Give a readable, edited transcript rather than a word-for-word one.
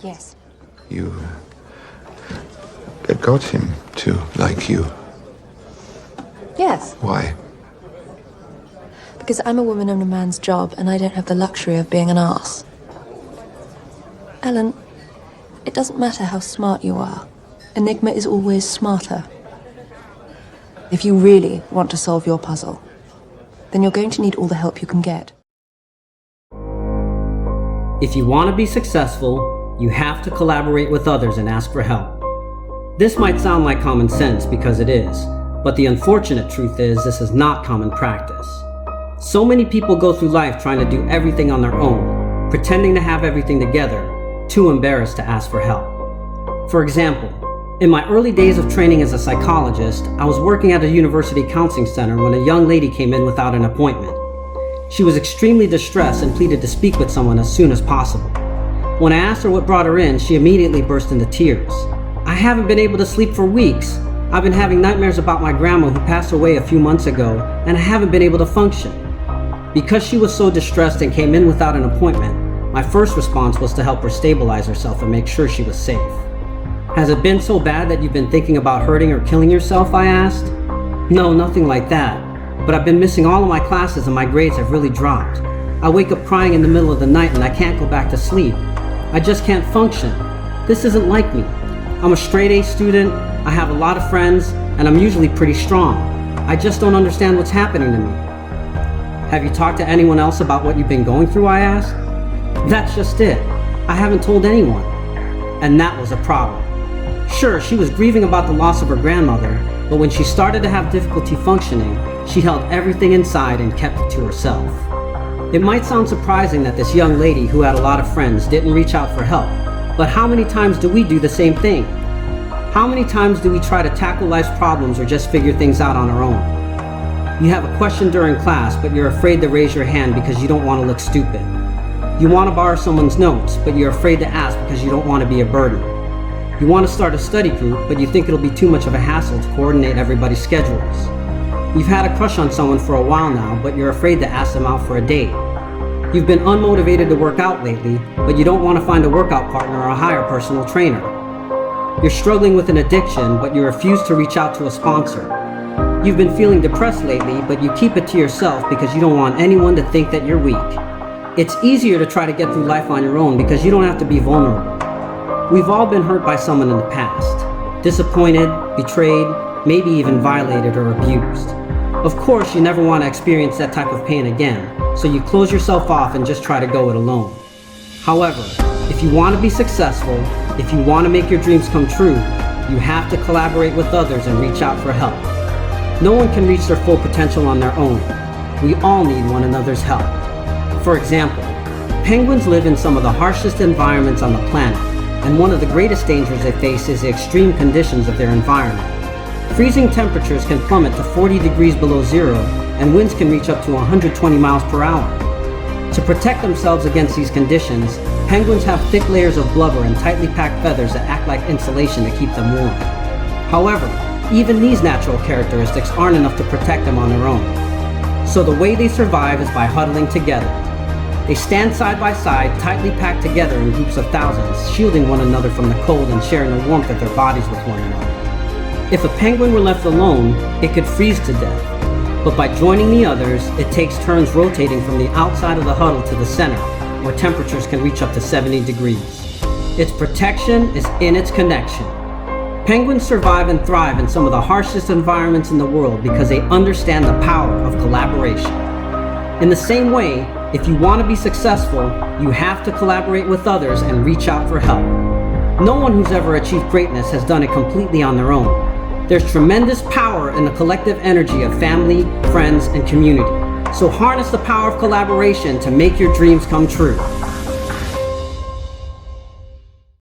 Yes. You got him to like you. Yes. Why? Because I'm a woman in a man's job and I don't have the luxury of being an arse. Ellen, it doesn't matter how smart you are. Enigma is always smarter. If you really want to solve your puzzle, then you're going to need all the help you can get. If you want to be successful, you have to collaborate with others and ask for help. This might sound like common sense because it is, but the unfortunate truth is this is not common practice. So many people go through life trying to do everything on their own, pretending to have everything together, too embarrassed to ask for help. For example, in my early days of training as a psychologist, I was working at a university counseling center when a young lady came in without an appointment. She was extremely distressed and pleaded to speak with someone as soon as possible. When I asked her what brought her in, she immediately burst into tears. "I haven't been able to sleep for weeks. I've been having nightmares about my grandma who passed away a few months ago, and I haven't been able to function." Because she was so distressed and came in without an appointment, my first response was to help her stabilize herself and make sure she was safe. "Has it been so bad that you've been thinking about hurting or killing yourself?" I asked. "No, nothing like that. But I've been missing all of my classes and my grades have really dropped. I wake up crying in the middle of the night and I can't go back to sleep. I just can't function. This isn't like me. I'm a straight A student, I have a lot of friends, and I'm usually pretty strong. I just don't understand what's happening to me." "Have you talked to anyone else about what you've been going through?" I asked. "That's just it. I haven't told anyone." And that was a problem. Sure, she was grieving about the loss of her grandmother, but when she started to have difficulty functioning, she held everything inside and kept it to herself. It might sound surprising that this young lady who had a lot of friends didn't reach out for help, but how many times do we do the same thing? How many times do we try to tackle life's problems or just figure things out on our own? You have a question during class, but you're afraid to raise your hand because you don't want to look stupid. You want to borrow someone's notes, but you're afraid to ask because you don't want to be a burden. You want to start a study group, but you think it'll be too much of a hassle to coordinate everybody's schedules. You've had a crush on someone for a while now, but you're afraid to ask them out for a date. You've been unmotivated to work out lately, but you don't want to find a workout partner or hire a personal trainer. You're struggling with an addiction, but you refuse to reach out to a sponsor. You've been feeling depressed lately, but you keep it to yourself because you don't want anyone to think that you're weak. It's easier to try to get through life on your own because you don't have to be vulnerable. We've all been hurt by someone in the past. Disappointed, betrayed, maybe even violated or abused. Of course, you never want to experience that type of pain again, so you close yourself off and just try to go it alone. However, if you want to be successful, if you want to make your dreams come true, you have to collaborate with others and reach out for help. No one can reach their full potential on their own. We all need one another's help. For example, penguins live in some of the harshest environments on the planet, and one of the greatest dangers they face is the extreme conditions of their environment. Freezing temperatures can plummet to 40 degrees below zero, and winds can reach up to 120 miles per hour. To protect themselves against these conditions, penguins have thick layers of blubber and tightly packed feathers that act like insulation to keep them warm. However, even these natural characteristics aren't enough to protect them on their own. So the way they survive is by huddling together. They stand side by side, tightly packed together in groups of thousands, shielding one another from the cold and sharing the warmth of their bodies with one another. If a penguin were left alone, it could freeze to death. But by joining the others, it takes turns rotating from the outside of the huddle to the center, where temperatures can reach up to 70 degrees. Its protection is in its connection. Penguins survive and thrive in some of the harshest environments in the world because they understand the power of collaboration. In the same way, if you want to be successful, you have to collaborate with others and reach out for help. No one who's ever achieved greatness has done it completely on their own. There's tremendous power in the collective energy of family, friends, and community. So harness the power of collaboration to make your dreams come true.